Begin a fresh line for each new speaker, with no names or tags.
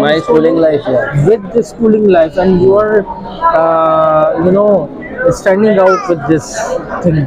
my schooling life, yeah.
with the schooling life, and you are standing out with this thing